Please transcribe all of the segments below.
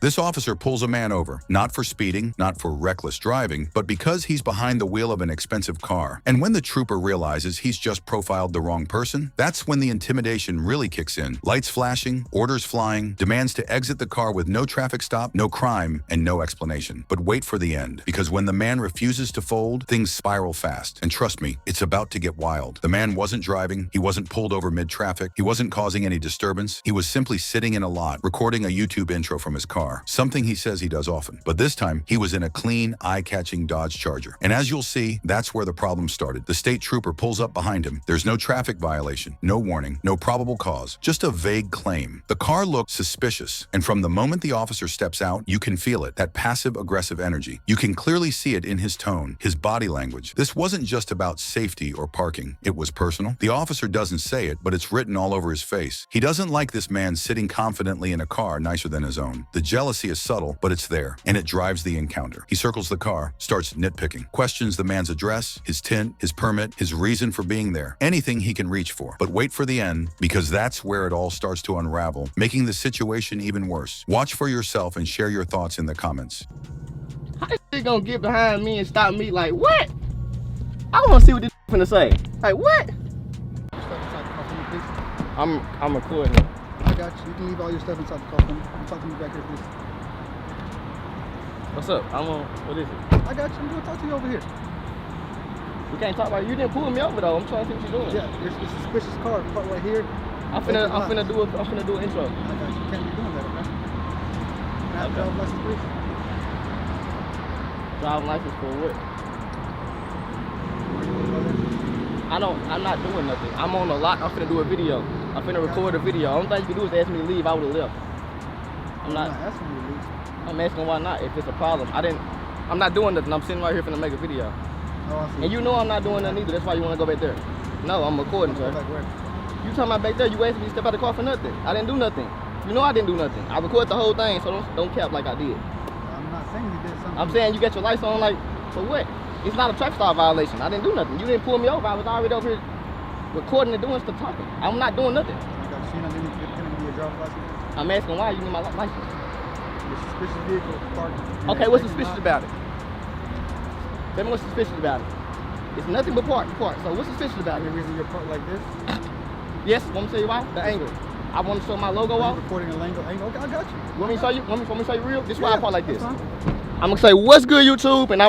This officer pulls a man over, not for speeding, not for reckless driving, but because he's behind the wheel of an expensive car. And when the trooper realizes he's just profiled the wrong person, that's when the intimidation really kicks in. Lights flashing, orders flying, demands to exit the car with no traffic stop, no crime, and no explanation. But wait for the end, because when the man refuses to fold, things spiral fast. And trust me, it's about to get wild. The man wasn't driving, he wasn't pulled over mid-traffic, he wasn't causing any disturbance, he was simply sitting in a lot, recording a YouTube intro from his car. Something he says he does often. But this time, he was in a clean, eye-catching Dodge Charger. And as you'll see, that's where the problem started. The state trooper pulls up behind him. There's no traffic violation, no warning, no probable cause, just a vague claim. The car looked suspicious, and from the moment the officer steps out, you can feel it, that passive-aggressive energy. You can clearly see it in his tone, his body language. This wasn't just about safety or parking. It was personal. The officer doesn't say it, but it's written all over his face. He doesn't like this man sitting confidently in a car nicer than his own. The jealousy is subtle, but it's there, and it drives the encounter. He circles the car, starts nitpicking, questions the man's address, his tint, his permit, his reason for being there, anything he can reach for. But wait for the end, because that's where it all starts to unravel, making the situation even worse. Watch for yourself and share your thoughts in the comments. How this shit gonna get behind me and stop me? Like, what? I wanna see what this finna say. Like, what? I'm recording it. I got you. You can leave all your stuff inside the car for me. I'm talking to you back here, please. What's up? What is it? I got you. I'm gonna talk to you over here. We can't talk about it. You didn't pull me over though. I'm trying to see what you're doing. Yeah, there's a suspicious car parked right here. I'm finna do an intro. I got you. You can't be doing that, okay? Can I have a driver's license, please? Driving license for what? I'm not doing nothing. I'm on a lot. I'm finna do a video. I'm finna record a video. Only thing you can do is ask me to leave. I would've left. I'm not asking you to leave. I'm asking why not, if it's a problem. I'm not doing nothing. I'm sitting right here finna make a video. Oh, I see. And you know I'm not doing nothing either. That's why you wanna go back there. No, I'm recording, sir. Back where? You talking about back there, you asked me to step out of the car for nothing. I didn't do nothing. You know I didn't do nothing. I recorded the whole thing, so don't cap like I did. I'm not saying you did something. I'm saying you got your lights on, like, for what? It's not a traffic stop violation. I didn't do nothing. You didn't pull me over. I was already over here recording and doing stuff, talking. I'm not doing nothing. I got you. You don't need your driver's license? I'm asking why you need my license. Your suspicious vehicle parked. Okay, what's suspicious about it? Tell me what's suspicious about it. It's nothing but park. So what's suspicious about The it? reason you're parked like this? Yes, want me to tell you why? The angle. I want to show my logo off. Recording an angle. Okay, I got you. Want me to show you? Want me to show you real? This is why I Yeah, park like this. that's fine. I'm gonna say what's good YouTube, and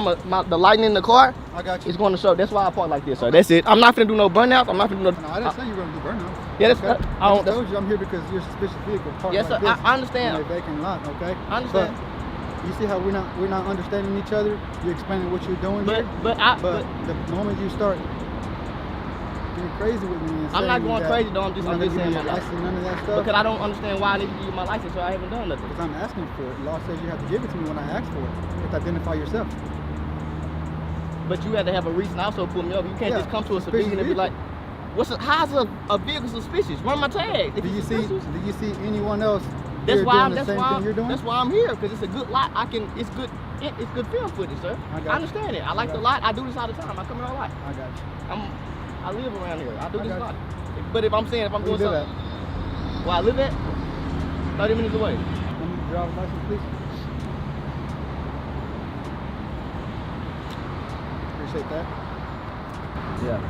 the lighting in the car I got you. is going to show. That's why I park like this, sir. That's it. I'm not finna do no burnouts. I'm not finna do no. No, I didn't say you were going to do burnouts. Yeah, that's. Okay? I I don't. just told you I'm here because you're a suspicious vehicle parked Yes, like sir. this. I understand. In a vacant lot, okay? I understand. But you see how we're not understanding each other? You're explaining what you're doing here. But the moment you start getting crazy with me and I'm not saying going that crazy though. I'm just you're not saying giving me my your license. license, none of that stuff. Because I don't understand why I need to give you my license, so I haven't done nothing. Because I'm asking for it. The law says you have to give it to me when I ask for it. You have to identify yourself. But you had to have a reason also pull me over. You can't Yeah, just come to a suspicious civilian and be like, vehicle. how's a vehicle suspicious? Run my tag. If Do you it's see suspicious, anyone else That's here why doing the same thing you're doing? That's why I'm here, because it's a good lot. It's good film footage, sir. I got you. understand it. I like the lot. I do this all the time. I come here a lot. I got you. I live around here. I do I this a got lot. But if I'm Where doing you live something, where I live at, 30 minutes away. at? Let me driver's license, please. Appreciate that. Yeah.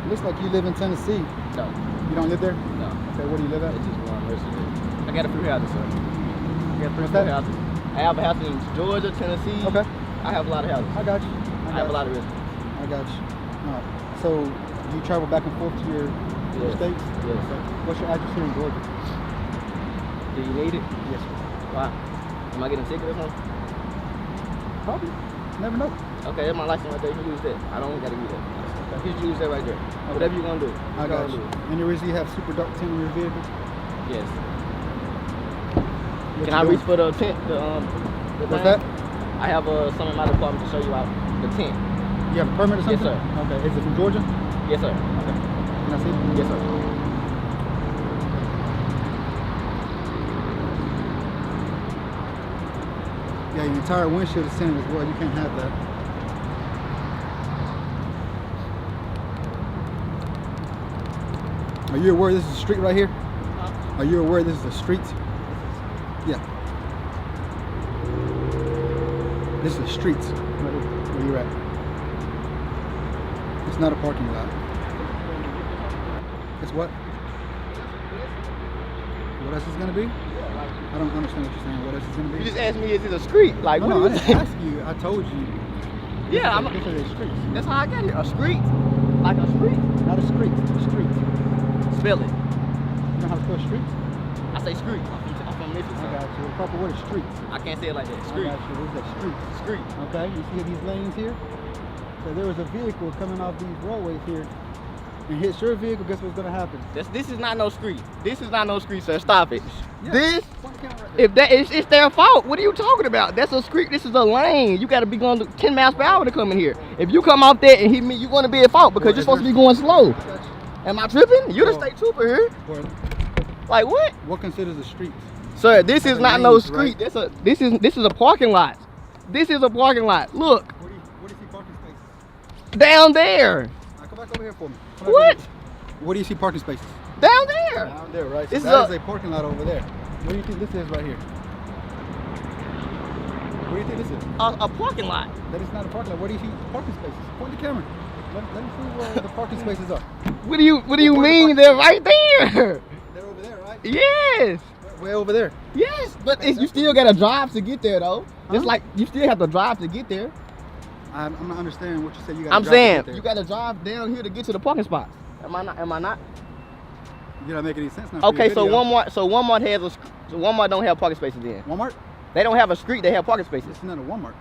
Looks like you live in Tennessee. No. You don't live there? No. Okay, where do you live at? It's just one resident. I got a few houses, sir. I got What's three that? houses. I have a house in Georgia, Tennessee. Okay. I have a lot of houses. I got you. I have a lot of residents. I got you. Alright. So you travel back and forth to your states? Yes. Okay. What's your address here in Georgia? Do you need it? Yes, sir. Why? Am I getting a ticket or something? Probably. Never know. Okay, that's my license right there. You can use that. I don't gotta use that. You can use that right there. Whatever you're gonna do. I got you. Any reason you have super dark tint on your vehicle? Yes. What Can you I doing? reach for the tent? What's that? I have some in my department to show you out the tent. You have a permit or something? Yes, sir. Okay. Is it from Georgia? Yes, sir. Okay. Can I see? Yes, sir. Yeah, your entire windshield is tinted as well. You can't have that. Are you aware this is a street right here? Huh? Are you aware this is a street? Yeah. This is the streets. Right here, where you're at. It's not a parking lot. It's what? What else is gonna be? I don't understand what you're saying. What else is gonna be? You just asked me, is it a street? Like, No, what I do you didn't ask you. I told you. Yeah, I'm. This is a street. That's how I got here. A street? Like a street? Not a street. A street. Spell it. You know how to spell streets? I say street. I'm from Memphis. I got you. A proper word is streets. I can't say it like that. Street. I got you. This is a street. Street. Okay, you see these lanes here? So there was a vehicle coming off these roadways here and hits your vehicle, guess what's gonna happen? This is not no street. This is not no street, sir. Stop it. Yeah. This, Point the camera right there. if that is, it's their fault. What are you talking about? That's a street. This is a lane. You got to be going 10 miles per hour to come in here. If you come off there and hit me, you're going to be at fault because you're supposed to be going slow. I got you. Am I tripping? You're the Well- state trooper here. Well, Like what? what considers a street? Sir, this is The not no lanes, street. right? This is a parking lot. This is a parking lot. Look, Where do you see parking spaces? down there. Now come back over here for me. Come back What? over here. Where do you see parking spaces? Down there. Down there, right? So This that is is a parking lot over there. What do you think this is right here? What do you think this is? A parking lot. That is not a parking lot. Where do you see parking spaces? Point the camera. Let me see where the parking spaces are. What do you Where mean? the They're right there. They're over there, right? Yes. Way over there. Yes, but you still gotta drive to get there though. It's Huh? like you still have to drive to get there. I'm not understanding what you said. You got. I'm saying you gotta drive down here to get to the parking spots. Am I not? Am I not? You're not making any sense now. for Okay, your so video. Walmart has a. So Walmart don't have parking spaces then. Walmart? They don't have a street. They have parking spaces. It's not a Walmart.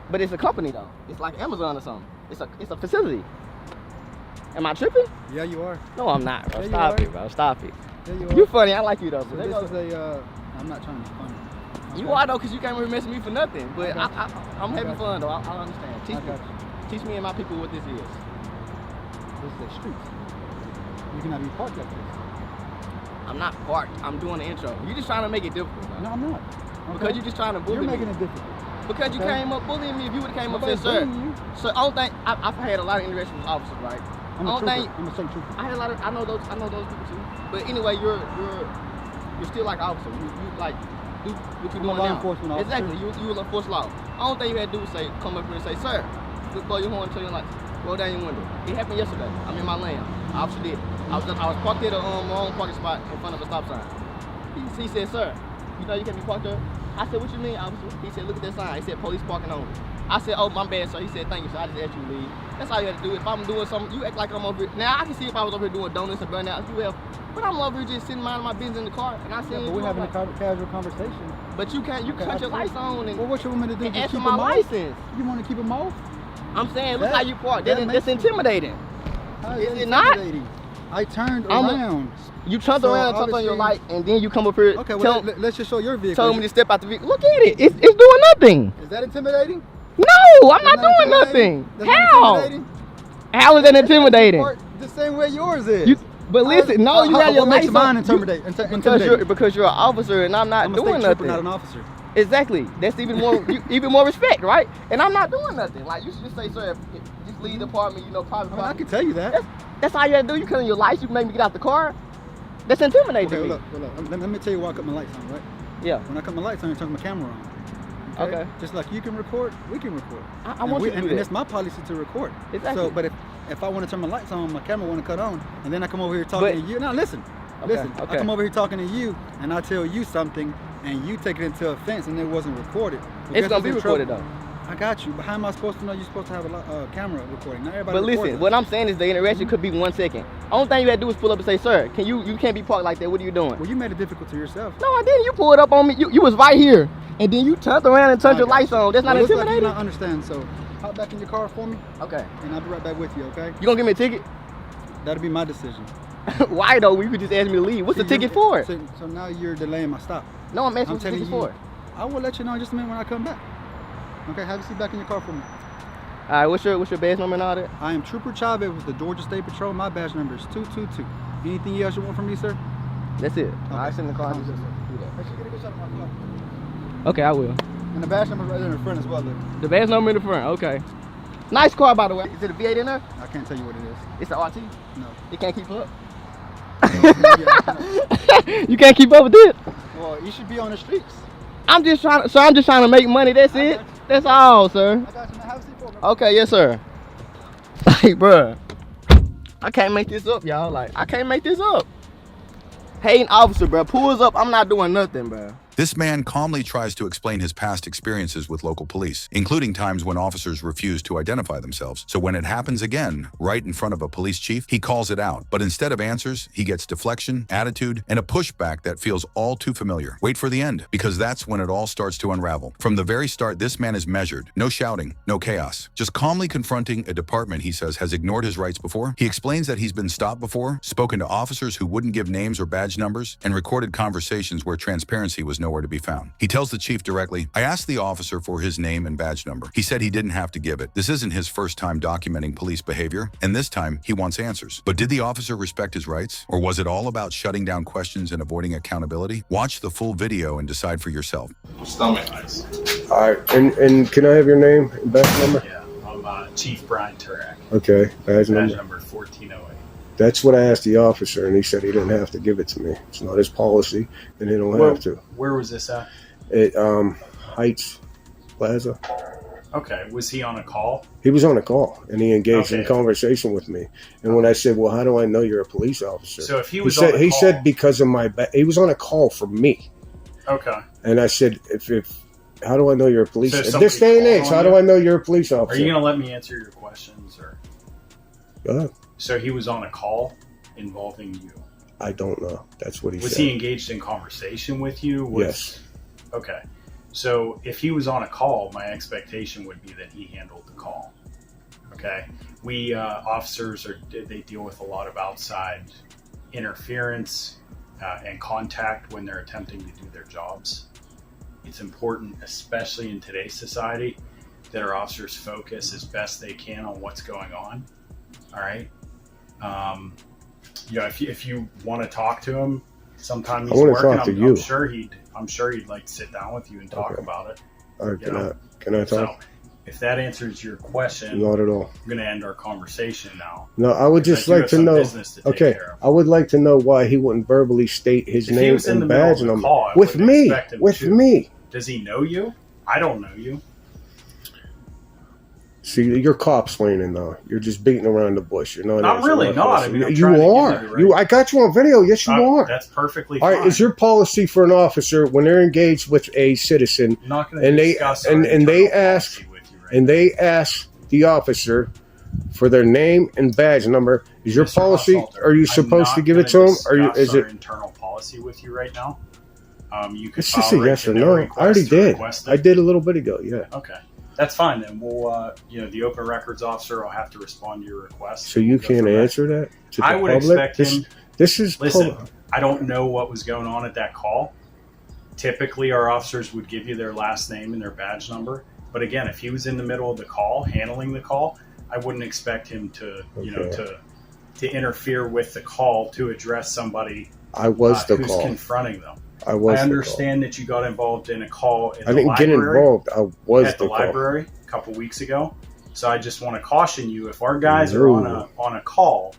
But it's a company though. It's like Amazon or something. It's a facility. Am I tripping? Yeah, you are. No, I'm not, bro. Yeah, you Stop are. it, bro. Stop it. Yeah, you are. You funny. I like you though. So But this is a. I'm not trying to be funny. you Okay. are though, cause you can't really mess with me for nothing. But I got you. I'm I having got fun though. I understand. I got you. Teach me and my people what this is. This is a street. You cannot be parked like this. I'm not parked. I'm doing the intro. You just trying to make it difficult. Bro. No, I'm not. Because you just trying to bully You're making me. it difficult. Because you okay. came up bullying me. If you would have came up and Nobody's said, sir. bullying you. So I don't think I've had a lot of interaction with officers, right? I'm I a don't trooper. think I'm a state trooper. I had a lot of I know those people too. But anyway, you're still like an officer. You like do what you're I'm a doing law now. enforcement officer. Exactly. You will enforce law. I don't think you had to do is say come up here and say, sir, just blow your horn, turn your lights, roll down your window. It happened yesterday. I'm in my lane. The officer did. I was parked at a wrong parking spot in front of a stop sign. He said, sir, you know you can't be parked there? I said, what you mean, officer? He said, look at that sign. He said, police parking only. I said, oh, my bad, sir. He said, thank you, sir. I just asked you to leave. That's all you have to do. If I'm doing something, you act like I'm over here. Now, I can see if I was over here doing donuts and burnouts, you have. But I'm over here just sitting minding my business in the car, and I see Yeah, you. but we're having a casual conversation. But you can't, you Okay, cut your absolutely. lights on and, Well, what you want me to do? and Just ask for keep my them off? license. You want to keep them off? I'm saying, look That- how you park. that That's makes you- intimidating. How Is that it not? intimidating? I turned I'm a- around. You turned So, around and turned on your obviously- light, and then you come up here, Okay, well, let's just show your vehicle. told me to step out the vehicle. Look at it. It's doing nothing. Is that intimidating? No, I'm That's not doing intimidating? nothing. That's not How? intimidating? How is that intimidating? Park the same way yours is. You, but listen, no, you have your what makes lights mine on. intimidating? Because you're an officer and I'm not I'm a state doing trooper, nothing. not an officer. Exactly. That's even more even more respect, right? And I'm not doing nothing. Like you should just say, sir, just leave the apartment, private I mean, I property. can tell you that. That's all you gotta do. You cut on your lights, you make me get out the car. That's intimidating Okay, to me. look. Let me tell you why I cut my lights on, right? Yeah. When I cut my lights on, I turn my camera on. Okay. Just like you can record, we can record. I want you to do and that. it's my policy to record. Exactly. So, but if I want to turn my lights on, my camera want to cut on, and then I come over here talking to you. Now listen, listen. Okay. I come over here talking to you, and I tell you something, and you take it into offense, and it wasn't recorded. Well, It's guess gonna who's be in recorded trouble? though. I got you, but how am I supposed to know you're supposed to have a camera recording? Not everybody. But listen, records what us. I'm saying is the interaction could be 1 second. Only thing you had to do is pull up and say, sir, you can't be parked like that. What are you doing? Well, you made it difficult to yourself. No, I didn't. You pulled up on me. You was right here. And then you turned around and turned your lights on. That's not well, looks like intimidating? you don't understand. So, hop back in your car for me, Okay. and I'll be right back with you. Okay? You gonna give me a ticket? That'll be my decision. Why though? You could just ask me to leave. What's the ticket for? So now you're delaying my stop. No, I'm asking I'm what the telling ticket you. for. I will let you know in just a minute when I come back. Okay, have a seat back in your car for me. All right, what's your badge number and all that? I am Trooper Chavez with the Georgia State Patrol. My badge number is 222. Anything else you want from me, sir? That's it. Okay. I sit in the car. Sounds and good, just do sir. that. Make sure you get a good shot of my car. Okay, I will. And the badge number right there in the front as well, look. The badge number in the front. Okay. Nice car, by the way. Is it a V8 in there? I can't tell you what it is. It's an RT. No. It can't keep up. Yeah, You can't keep up with this. well, you should be on the streets. I'm just trying to make money. That's I it. got you. That's all, sir. I got you, man. Have a seat for me. Okay, yes, sir. Like, bruh, I can't make this up, y'all. Like, I can't make this up. Hating officer, bruh, pulls up. I'm not doing nothing, bruh. This man calmly tries to explain his past experiences with local police, including times when officers refuse to identify themselves. So when it happens again, right in front of a police chief, he calls it out. But instead of answers, he gets deflection, attitude, and a pushback that feels all too familiar. Wait for the end, because that's when it all starts to unravel. From the very start, this man is measured. No shouting, no chaos. Just calmly confronting a department he says has ignored his rights before. He explains that he's been stopped before, spoken to officers who wouldn't give names or badge numbers, and recorded conversations where transparency was nowhere to be found. He tells the chief directly, I asked the officer for his name and badge number. He said he didn't have to give it. This isn't his first time documenting police behavior, and this time he wants answers. But did the officer respect his rights? Or was it all about shutting down questions and avoiding accountability? Watch the full video and decide for yourself. Stomach ice. All right, and can I have your name and badge number? Yeah, I'm Chief Brian Turak. Okay, badge number. Number 1408. That's what I asked the officer, and he said he didn't have to give it to me. It's not his policy, and he don't have to. Where was this at? At Heights Plaza. Okay, was he on a call? He was on a call, and he engaged in conversation with me. And when I said, "Well, how do I know you're a police officer?" So if he was he said because of my he was on a call for me. Okay. And I said, if how do I know you're a police So officer? At this day and age, how do I know you're a police officer? Are you going to let me answer your questions? Or? Go ahead. So he was on a call involving you? I don't know. That's what he said. Was he engaged in conversation with you? Yes. Okay. So if he was on a call, my expectation would be that he handled the call. Okay. We officers they deal with a lot of outside interference and contact when they're attempting to do their jobs. It's important, especially in today's society, that our officers focus as best they can on what's going on. All right. If you want to talk to him, sometime he's working. Talk to you. I'm sure he'd like to sit down with you and talk about it. All right. Can I talk? So, if that answers your question, not at all. I'm going to end our conversation now. No, I would just like to know. Okay, I would like to know why he wouldn't verbally state his name and badge number with me. With me. Does he know you? I don't know you. See, you're cop slaining now. You're just beating around the bush. You're not. I'm really not. I mean, you are. I got you on video. Yes, you are. That's perfectly fine. All right. Is your policy for an officer when they're engaged with a citizen, and they ask the officer for their name and badge number? Is your policy? Are you supposed to give it to them? Is it internal policy with you right now? You could. It's just a yes or no. I already did. I did a little bit ago. Yeah. Okay. That's fine. Then we'll, the open records officer will have to respond to your request. So you can't answer that to the I would public? expect him. This is listen. I don't know what was going on at that call. Typically, our officers would give you their last name and their badge number. But again, if he was in the middle of the call, handling the call, I wouldn't expect him to, to interfere with the call to address somebody. Who's confronting them. I understand that you got involved in a call at the library. I didn't get involved. I was at the library a couple weeks ago. So I just want to caution you, if our guys are on a call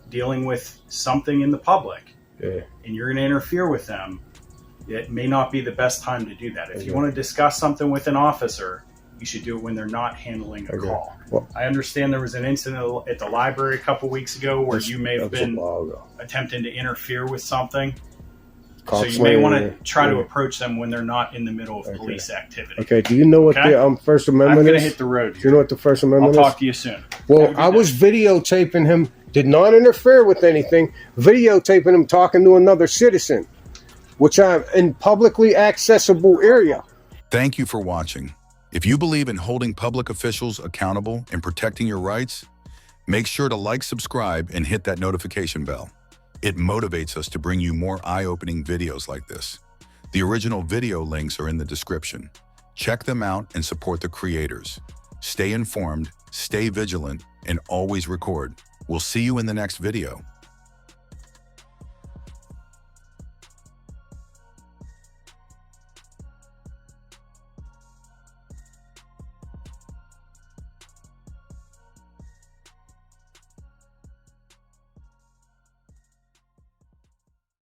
dealing with something in the public, and you're going to interfere with them, it may not be the best time to do that. If you want to discuss something with an officer, you should do it when they're not handling a call. Well, I understand there was an incident at the library a couple weeks ago where you may have been attempting to interfere with something. So you may want to try to approach them when they're not in the middle of police activity. Okay. Do you know what the First Amendment is? I'm going to hit the road here. Do you know what the First Amendment is? I'll talk to you soon. Well, I was videotaping him. Did not interfere with anything. Videotaping him talking to another citizen, which I'm in publicly accessible area. Thank you for watching. If you believe in holding public officials accountable and protecting your rights, make sure to like, subscribe, and hit that notification bell. It motivates us to bring you more eye-opening videos like this. The original video links are in the description. Check them out and support the creators. Stay informed, stay vigilant, and always record. We'll see you in the next video.